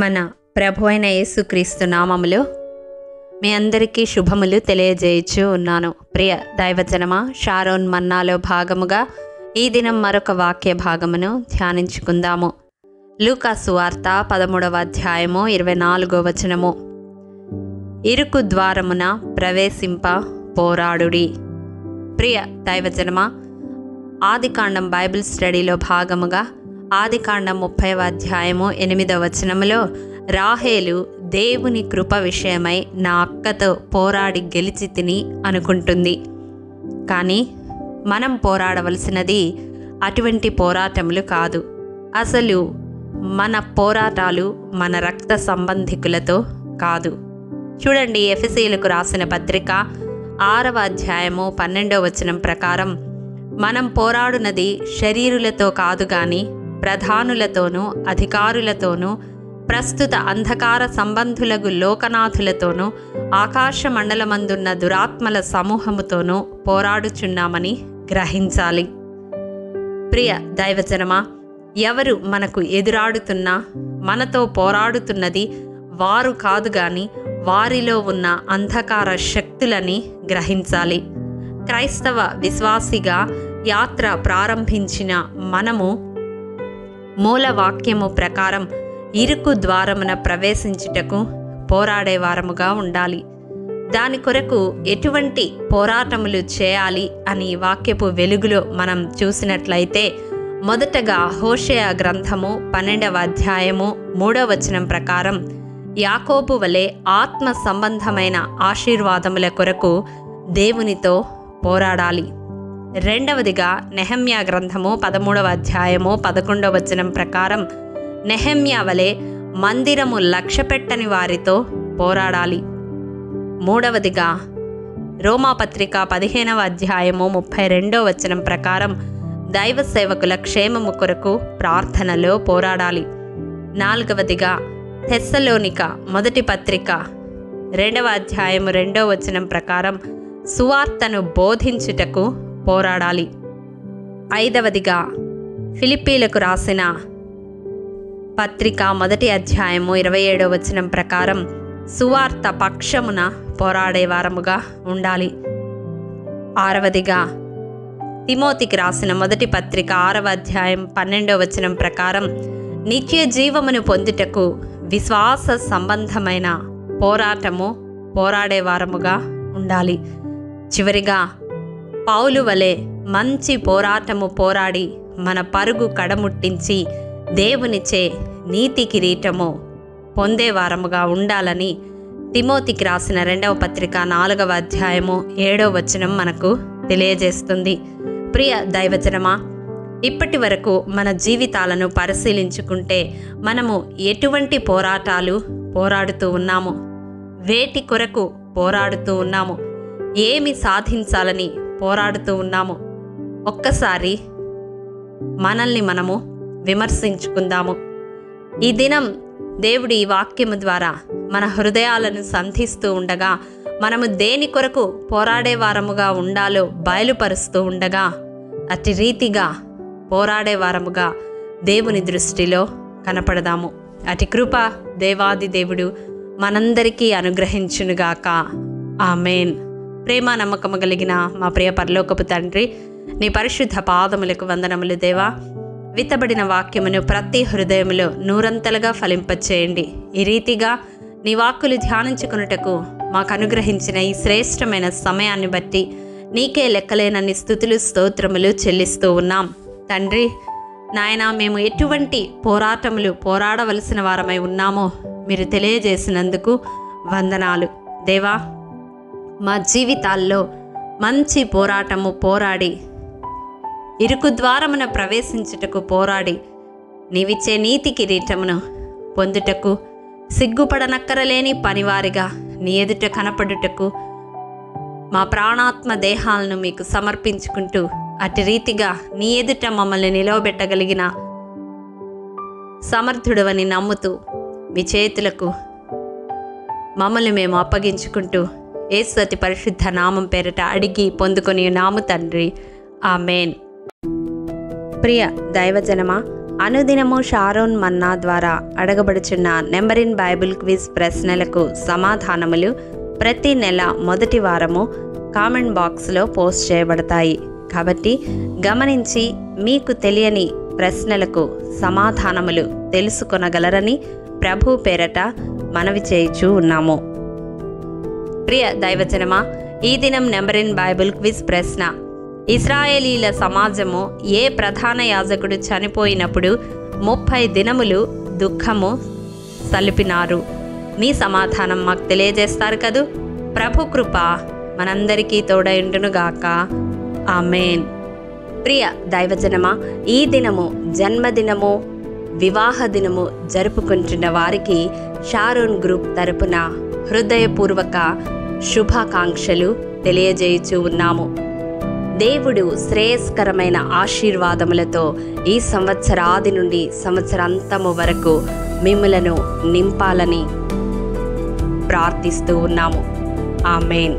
మన ప్రభు అయిన యేసుక్రీస్తు నామములో మీ అందరికీ శుభములు తెలియజేయచ్చు ఉన్నాను. ప్రియ దైవజనమా, షారోన్ మన్నాలో భాగముగా ఈ దినం మరొక వాక్య భాగమును ధ్యానించుకుందాము. లూకా సువార్త 13వ అధ్యాయము 24వ వచనము. ఇరుకు ద్వారమున ప్రవేశింప పోరాడుడి. ప్రియ దైవజనమా, ఆదికాండం బైబిల్ స్టడీలో భాగముగా ఆదికాండం 30వ అధ్యాయము 8వ వచనములో రాహేలు దేవుని కృప విషయమై నా అక్కతో పోరాడి గెలిచి తిని అనుకుంటుంది. కానీ మనం పోరాడవలసినది అటువంటి పోరాటములు కాదు. అసలు మన పోరాటాలు మన రక్త సంబంధికులతో కాదు. చూడండి, ఎఫెసీయులకు రాసిన పత్రిక 6వ అధ్యాయము 12వ వచనం ప్రకారం మనం పోరాడునది శరీరులతో కాదు గాని ప్రధానులతోనూ అధికారులతోనూ ప్రస్తుత అంధకార సంబంధులకు లోకనాథులతోనూ ఆకాశ మండలమందున్న దురాత్మల సమూహముతోనూ పోరాడుచున్నామని గ్రహించాలి. ప్రియ దైవజనమా, ఎవరు మనకు ఎదురాడుతున్నా మనతో పోరాడుతున్నది వారు కాదు గాని వారిలో ఉన్న అంధకార శక్తులని గ్రహించాలి. క్రైస్తవ విశ్వాసిగా యాత్ర ప్రారంభించిన మనము మూలవాక్యము ప్రకారం ఇరుకు ద్వారమున ప్రవేశించుటకు పోరాడేవారముగా ఉండాలి. దాని కొరకు ఎటువంటి పోరాటములు చేయాలి అని వాక్యపు వెలుగులో మనం చూసినట్లయితే, మొదటగా హోషేయ గ్రంథము 12వ అధ్యాయము 3వ వచనం ప్రకారం యాకోబు వలె ఆత్మ సంబంధమైన ఆశీర్వాదముల కొరకు దేవునితో పోరాడాలి. రెండవదిగా నెహెమ్యా గ్రంథము 13వ అధ్యాయము 11వ వచనం ప్రకారం నెహెమ్యా వలె మందిరము లక్ష్యపెట్టని వారితో పోరాడాలి. మూడవదిగా రోమాపత్రిక 15వ అధ్యాయము 32వ వచనం ప్రకారం దైవ సేవకుల క్షేమము కొరకు ప్రార్థనలో పోరాడాలి. నాలుగవదిగా తెస్సలోనిక మొదటి పత్రిక 2వ అధ్యాయము 2వ వచనం ప్రకారం సువార్తను బోధించుటకు పోరాడాలి. ఐదవదిగా ఫిలిప్పీలకు రాసిన పత్రిక మొదటి అధ్యాయము 27వ వచనం ప్రకారం సువార్త పక్షమున పోరాడేవారముగా ఉండాలి. ఆరవదిగా తిమోతికి రాసిన మొదటి పత్రిక 6వ అధ్యాయం 12వ వచనం ప్రకారం నిత్య జీవమును పొందుటకు విశ్వాస సంబంధమైన పోరాడేవారముగా ఉండాలి. చివరిగా పౌలు వలె మంచి పోరాటము పోరాడి మన పరుగు కడముట్టించి దేవునిచే నీతి కిరీటము పొందేవారముగా ఉండాలని తిమోతికి రాసిన 2వ పత్రిక 4వ అధ్యాయము 7వ వచనం మనకు తెలియజేస్తుంది. ప్రియ దైవజనమా, ఇప్పటి వరకు మన జీవితాలను పరిశీలించుకుంటే మనము ఎటువంటి పోరాటాలు పోరాడుతూ ఉన్నాము, వేటి కొరకు పోరాడుతూ ఉన్నాము, ఏమి సాధించాలని పోరాడుతూ ఉన్నాము. ఒక్కసారి మనల్ని మనము విమర్శించుకుందాము. ఈ దినం దేవుడు ఈ వాక్యము ద్వారా మన హృదయాలను సంధిస్తూ ఉండగా, మనము దేని కొరకు పోరాడేవారముగా ఉండాలో బయలుపరుస్తూ ఉండగా, అట్టి రీతిగా పోరాడేవారముగా దేవుని దృష్టిలో కనపడదాము. అటి కృప దేవాది దేవుడు మనందరికీ అనుగ్రహించునుగాక. ఆమేన్. ప్రేమ నమ్మకము కలిగిన మా ప్రియ పరలోకపు తండ్రి, నీ పరిశుద్ధ పాదములకు వందనములు దేవా. విత్తబడిన వాక్యమును ప్రతి హృదయములో నూరంతలుగా ఫలింపచేయండి. ఈ రీతిగా నీ వాక్కులు ధ్యానించుకున్నటకు మాకు అనుగ్రహించిన ఈ శ్రేష్టమైన సమయాన్ని బట్టి నీకే లెక్కలేనన్ని స్తుతులు స్తోత్రములు చెల్లిస్తూ ఉన్నాం. తండ్రి నాయనా, మేము ఎటువంటి పోరాటములు పోరాడవలసిన వారమై ఉన్నామో మీరు తెలియజేసినందుకు వందనాలు దేవా. మా జీవితాల్లో మంచి పోరాటము పోరాడి ఇరుకు ద్వారమున ప్రవేశించుటకు పోరాడి నీవిచ్చే నీతి కిరీటమును పొందుటకు సిగ్గుపడనక్కరలేని పనివారిగా నీ ఎదుట కనపడుటకు మా ప్రాణాత్మ దేహాలను మీకు సమర్పించుకుంటూ అటు రీతిగా నీ ఎదుట మమ్మల్ని నిలవబెట్టగలిగిన సమర్థుడవని నమ్ముతూ మీ చేతులకు మమ్మల్ని మేము అప్పగించుకుంటూ యేసు అతి పరిశుద్ధ నామం పేరట అడిగి పొందుకొని నాము తండ్రి. ఆమేన్. ప్రియ దైవజనమా, అనుదినము షారోన్ మన్నా ద్వారా అడగబడుచున్న నెంబర్ ఇన్ బైబిల్ క్విజ్ ప్రశ్నలకు సమాధానములు ప్రతి నెల మొదటి వారము కామెంట్ బాక్స్లో పోస్ట్ చేయబడతాయి. కాబట్టి గమనించి మీకు తెలియని ప్రశ్నలకు సమాధానములు తెలుసుకొనగలరని ప్రభు పేరట మనవి చేయుచూ ఉన్నాము. ప్రియ దైవజనమా, ఈ దినం నెంబర్ ఇన్ బైబిల్ క్విజ్ ప్రశ్న: ఇశ్రాయేలీల సమాజము ఏ ప్రధాన యాజకుడు చనిపోయినప్పుడు 30 దినములు దుఃఖము సలిపినారు? మీ సమాధానం మాకు తెలియజేస్తారు కదూ. ప్రభు కృప మనందరికీ తోడయుండునుగాక. ఆమేన్. ప్రియ దైవజనమా, ఈ దినము జన్మదినము, వివాహ దినము జరుపుకుంటున్న వారికి షారోన్ గ్రూప్ తరపున హృదయపూర్వక శుభాకాంక్షలు తెలియజేయుచూ ఉన్నాము. దేవుడు శ్రేయస్కరమైన ఆశీర్వాదములతో ఈ సంవత్సరాది నుండి సంవత్సరాంతము వరకు మిమ్ములను నింపాలని ప్రార్థిస్తూ ఉన్నాము. ఆమేన్.